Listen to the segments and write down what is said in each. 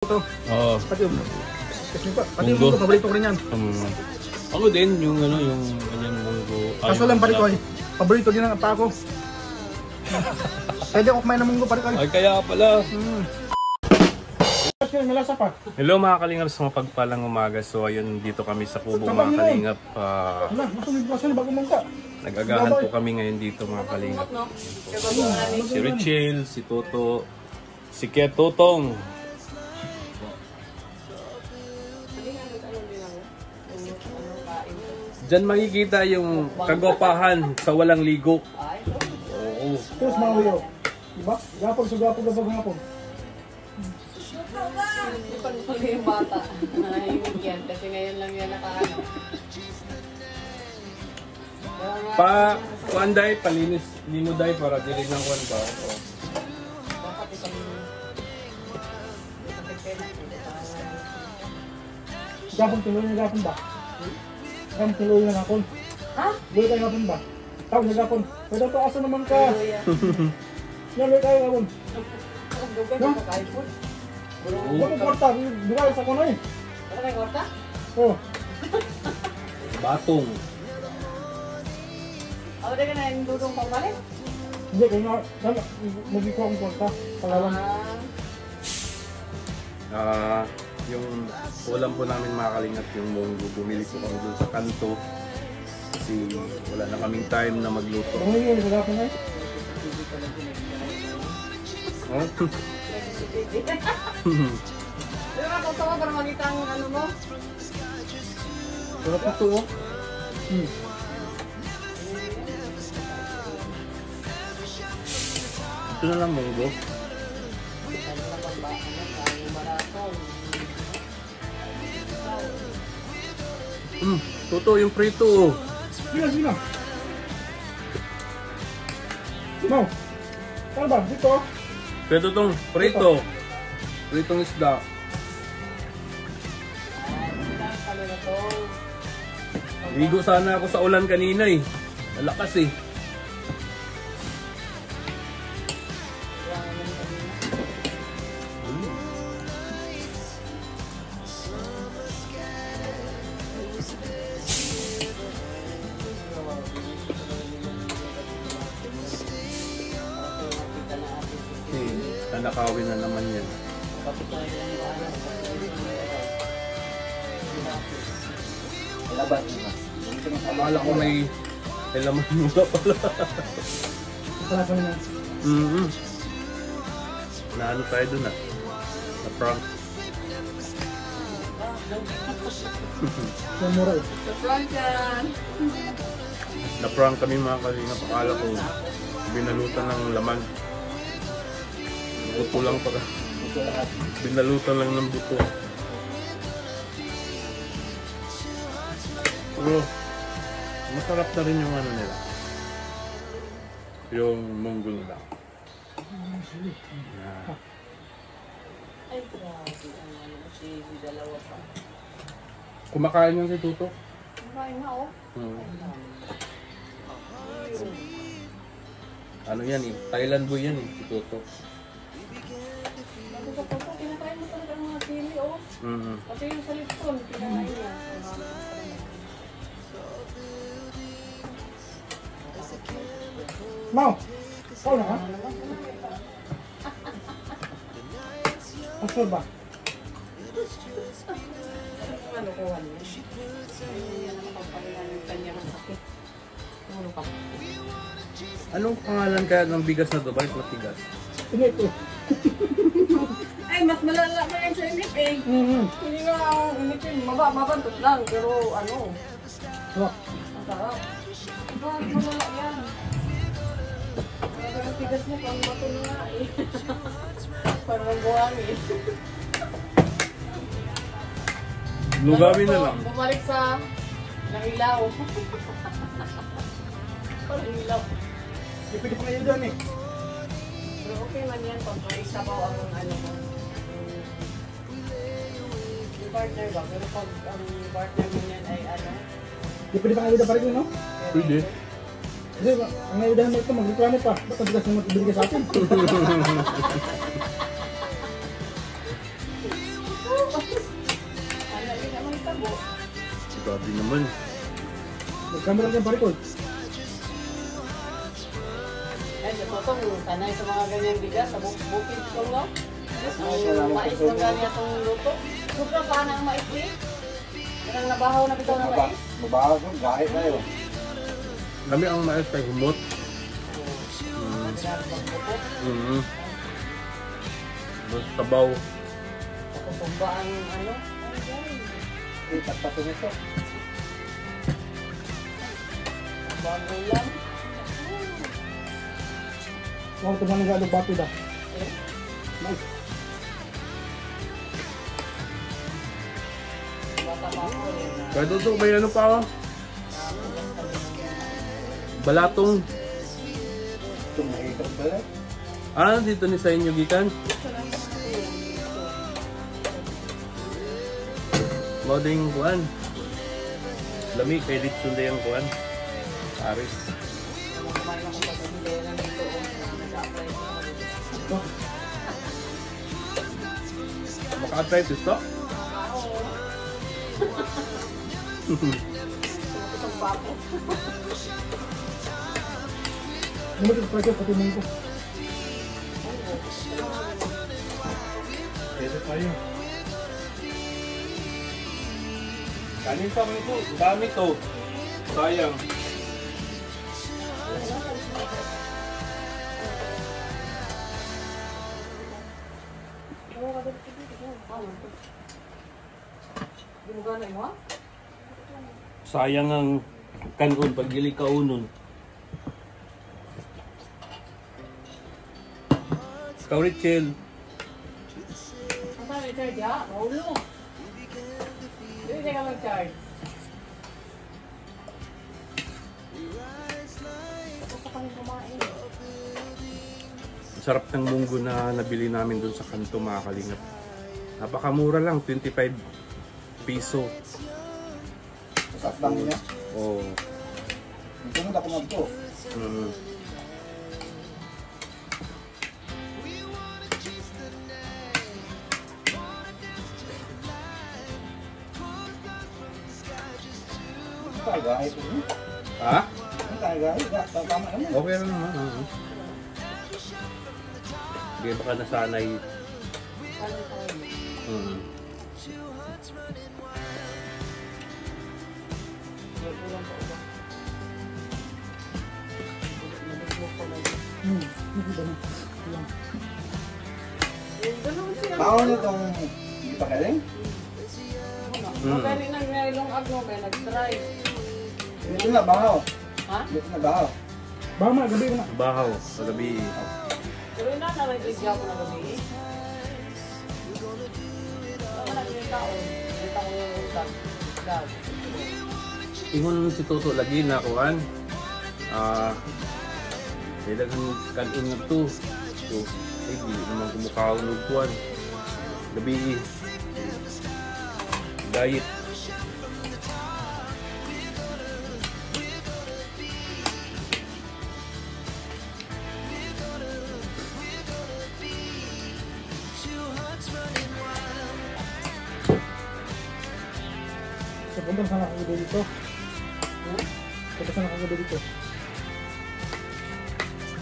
Ito. Oo. Pati yung munggo, paborito ko rin yan. Ako din, yung ano, yung ganyan munggo. Kaso lang pare ko ay, paborito din ang pa ako. Pwede ako kumain ng munggo pare ko. Ay, kaya pala. Malasa pa. Hello mga kalingap, sa mapagpalang umaga. So ayun, dito kami sa Kubo mga kalingap. Nag-agahan po kami ngayon dito mga kalingap. Si Richel, si Toto, si Ketotong. Diyan makikita yung kagopahan sa walang ligo. Oo. Tapos mawiyo. Diba? Gapag sa gapag gapag. Pag yung bata, nahimig yan kasi ngayon lang yan nakaano. Kuanday, palinis, linuday para dili ng kuan ba. Dapat isang Gapag tuloy na gapon ba? Gapag tuloy na gapon. ha? Tuloy tayo gapon ba? Tawag na gapon. Pwede ito asa naman ka. Tuloy tayo gapon. Ang dugan sa pagkaipon. Huwag mo kwarta. Dugay sa kuno eh. Ano kayo korta? Oh. Batong. Ako na ka na yung dudong pambalik? Hindi, kaya nga, nagikuha akong kwarta. Pangalan. Yung ulam po namin mga kalingap, yung munggo, bumili po kami dun sa kanto. Kasi wala na kaming time na magluto. Bumili yun sa gapon eh. Oh? Pero nakatawa para makita ang ano mo? Sarap ito oh. Ito na lang munggo. Toto, yung prito oh. Sino? Mau. Ano ba? Dito? Prito tong prito. Pritong isda. Ligo sana ako sa ulan kanina eh. Malakas eh. Nanakawin na naman yan. Laban. Akala ko may laman muna pala. Wala ko na. Naano tayo dun ah. Na-prank. Samurai. Sa front yan! Na-prank kami mga kalingap. Akala ko binalutan ng laman. Buto lang pala. Binalutan lang ng buto. Pero masarap na rin yung ano nila. Yung munggo nila. Yeah. Ay, grabe. Ang ano si dalawa pa. Kumakain yung si Tuto. Kumain na oh. Ano yan eh? Thailand boy yan eh, si Tuto. Bago ka po, kinakain mo talaga ang mga sili oh. Kasi yung sa lipson, kinakain niya. Mau. Kau na ka? Asal ba? Ano ko ano? Yan ang makapagilan ng kanya ng sakit. Ano ka? Anong pangalan kaya ng bigas na to? Bakit matigas? Ini ito. Ay, mas malala pa yan sa inip eh. Hindi nga ang inip eh. Mabantot lang, pero ano. Wah. Ang sarap. Bakit malala yan? Kaya ang tigas mo, pang bato na nga eh. Parang buhangin. Lugamin na lang. Bumalik sa nangilaw. Parang ilaw. Pwede pa kayo doon eh. Pero okay man yan pag may sabaw ang ano mo. Yung partner ba? Pero pag ang partner mo yan ay ano? Pwede pa kayo doon pare ko no? Pwede. Kasi ang naiudahan mo ito, magreklamo pa. Ba't ang bigas naman ibigay sa atin? po. Grabe naman. Magkamera dyan parikoy. Ay, sa totoo, tanay sa mga ganyang bigas, sa bukid ko no? Ang mais ng ganyan itong luto. Sobrang paana ang mais eh. Parang nabahaw na bitaw ng mais. Mabaho ko, gahit na yun. Kami ang mais kay humot. Mas tabaw. Tapos sumba ang ano. Pagpasin ito. Bago lang. Huwag ito mga nagalo bato da. Eh, Nice. bata pa ako eh. Kaya doon may ano pa ako? Balatong. Ito mahirap pala. Ah, dito ni sa inyo gikan. Moding kuan. Lami kay dito yung kuan. Paris. Kumain ako pag hindi na dito. Nag-apply ko. Maka-try to stop. Isang papo. Naman ito parikoy, pati mong ko. Pwede tayo. Kanin pa ito. Dami to. Sayang. Di mo gano'n mo? Sayang ang kanon pag gili kaunon. Ikaw Richel. Ang saan may charge ha? Mahulog. Hindi ka mag-charge. Tapos kami kumain. Sarap ng munggo na nabili namin dun sa kanto mga kalingap. Napakamura lang, 25 piso. Masarap lang niya. Oh. Sunod ako magto. Mm. Ang tayo gahit ito. Ha? Ang tayo gahit. Tama naman. Okay lang naman. Hindi baka nasanay. Ano tayo? Mm. Kulang pa uba. Nabigyan ko lang. Hindi ba na? Ayan. Ganun siya. Bago na itong hindi pa kaling. Magaling nang ngayon agno kaya nag-try. Dito na, bahaw. Ha? Dito na, bahaw. Baka mga gabi ko na. Bahaw, sa gabi. Pero na nalagyan ko na gabi. Wala na yung taon. Kita ko yung utang. Dad. Ingon si Toto lagi na kuhan. Kailangan kanin na to. So, di naman kumukhaw ng kuhan. Gabi. Diet. So, punta saan ako gabi dito? Punta saan ako gabi dito?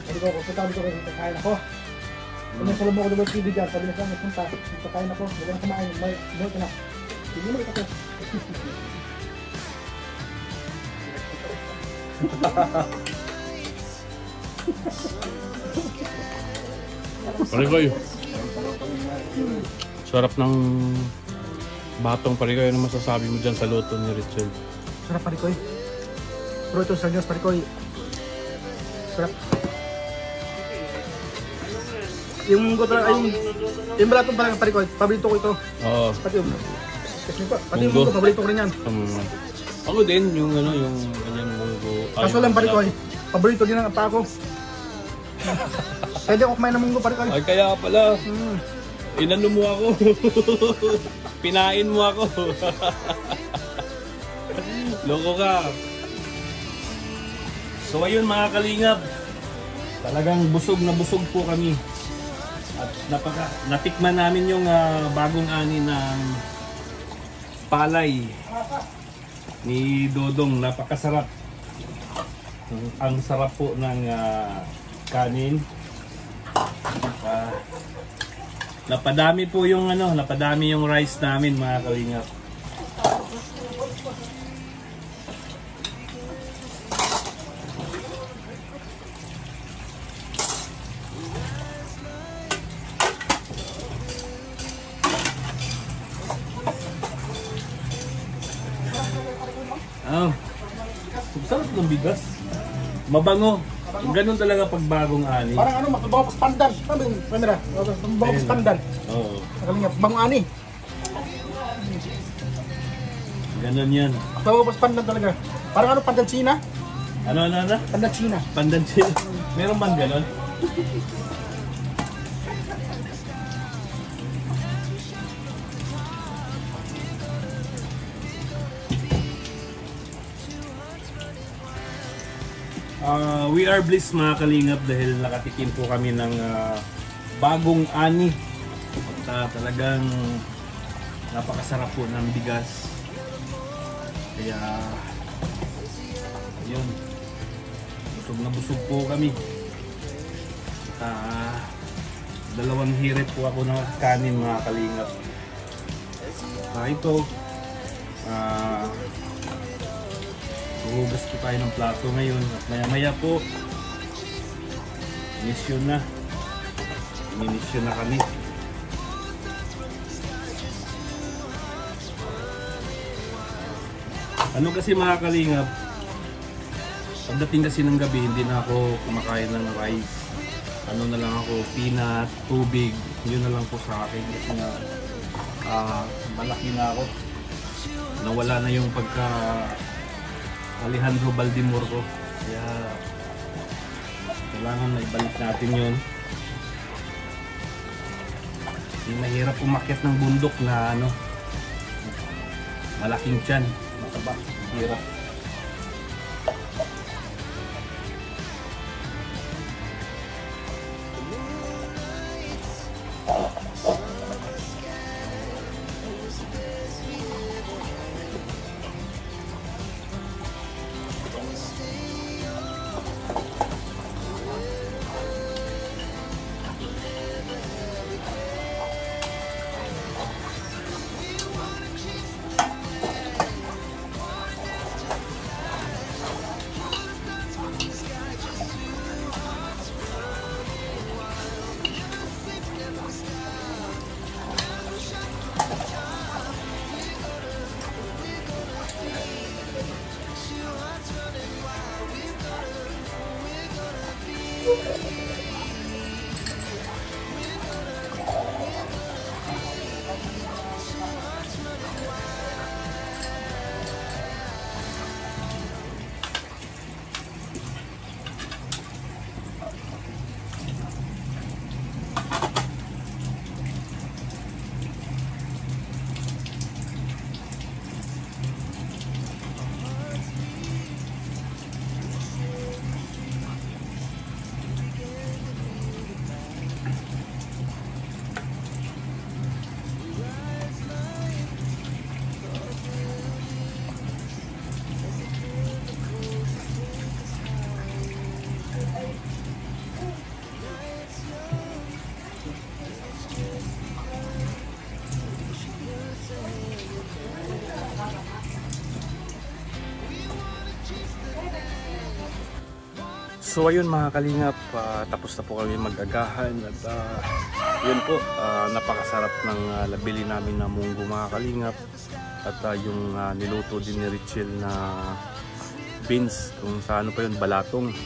Sabi ko, punta dito kasi kakain ako. Kung nasa loob ako ng TV dyan, sabi na siya, punta, kakain ako. Huwag na kumain, may ka na. Hindi mo ako. Parikoy. Sarap ng batong parikoy. Ano masasabi mo dyan sa luto ni Richard? Sarap parikoy. Pero ito sa Diyos parikoy. Sarap. Yung gusto ay yung balatong parang parikoy, paborito ko ito. Oo. Pati yung pati yung munggo, paborito ko rin yan. Ako din, yung ano, yung kanyang munggo. Kaso lang parikoy, paborito din ang apa ko. Pwede ako kumain ng munggo parikoy. Ay, kaya pala. Inano mo ako. Pinain mo ako. Loko ka. So ayun mga kalingap. Talagang busog na busog po kami. At natikman namin yung bagong ani ng palay ni Dodong. Napakasarap. Ang sarap po ng kanin. Napadami po yung napadami yung rice namin mga kalingap. Sarap ng bigas. Mabango. Ganun talaga pag bagong ani. Parang magbago pa sa pandan. Sabi yung camera. Magbago pa sa pandan. Oo. Nakalingap, bagong ani. Ganun yan. Magbago pa sa pandan talaga. Parang pandan China? Ano? Pandan China. Pandan China. Meron bang ganun? We are blessed mga kalingap dahil nakatikim po kami ng bagong ani. At talagang napakasarap po ng bigas. Kaya yun, busog na busog po kami. Dalawang hirit po ako ng kanin mga kalingap. Ito hugas po tayo ng plato ngayon at maya-maya po mission na kami. Ano kasi mga kalingap, pagdating kasi ng gabi hindi na ako kumakain ng rice. Ano na lang ako, peanut, tubig, yun na lang po sa akin kasi nga malaki na ako. Nawala na yung pagka Alejandro Baldimor ko. Kaya kailangan na ibalik natin yun. Yung mahirap umakyat ng bundok na malaking tiyan, mataba, hirap. So ayun mga kalingap, tapos na po kami mag-agahan at yun po, napakasarap ng nabili namin na munggo mga kalingap at yung niluto din ni Richel na beans kung sa ano pa yun, balatong.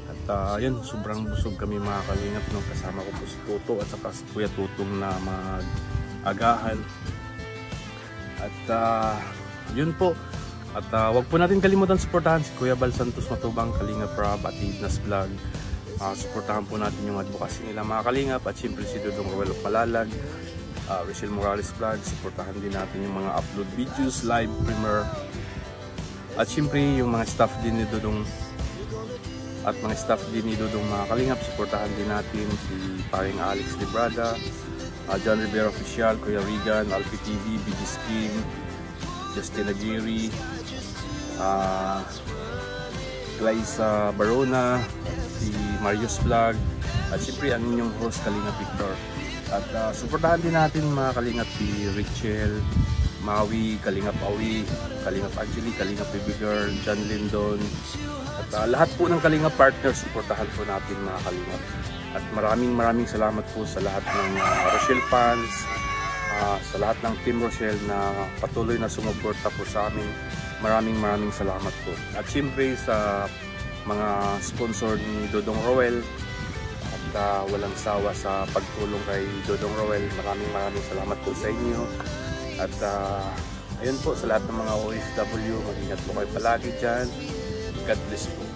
At yun, sobrang busog kami mga kalingap nung kasama ko po si Toto at saka si Kuya Tutong na mag-agahan. At yun po. At wag po natin kalimutan suportahan si Kuya Bal Santos Matubang, Kalingap Rob at Idnas Vlog. Suportahan po natin yung advocacy nila mga Kalingap at siyempre si Dodong Roel of Malalag, Richel Morales Vlog. Suportahan din natin yung mga upload videos, live premiere at siyempre yung mga staff din ni Dodong mga Kalingap. Suportahan din natin si paring Alex Librada, John Rivera Official, Kuya Regan, Alfie TV, BG Skin, Justina Giri, Glyza Barona, si Marius Vlog, at siyempre ang inyong host Kalingap Victor. At suportahan din natin mga Kalingap si Richel, Maui, Kalingap Awi, Kalingap Angeli, Kalingap Baby Girl, John Lindon, at lahat po ng Kalingap partners, suportahan po natin mga Kalingap. At maraming salamat po sa lahat ng Rochelle fans, sa lahat ng Team Rochelle na patuloy na sumuporta po sa amin. Maraming salamat po. At siyempre sa mga sponsor ni Dodong Roel at walang sawa sa pagtulong kay Dodong Roel. Maraming salamat po sa inyo. At ayun po sa lahat ng mga OFW, mag-ingat po kayo palagi dyan. God bless po.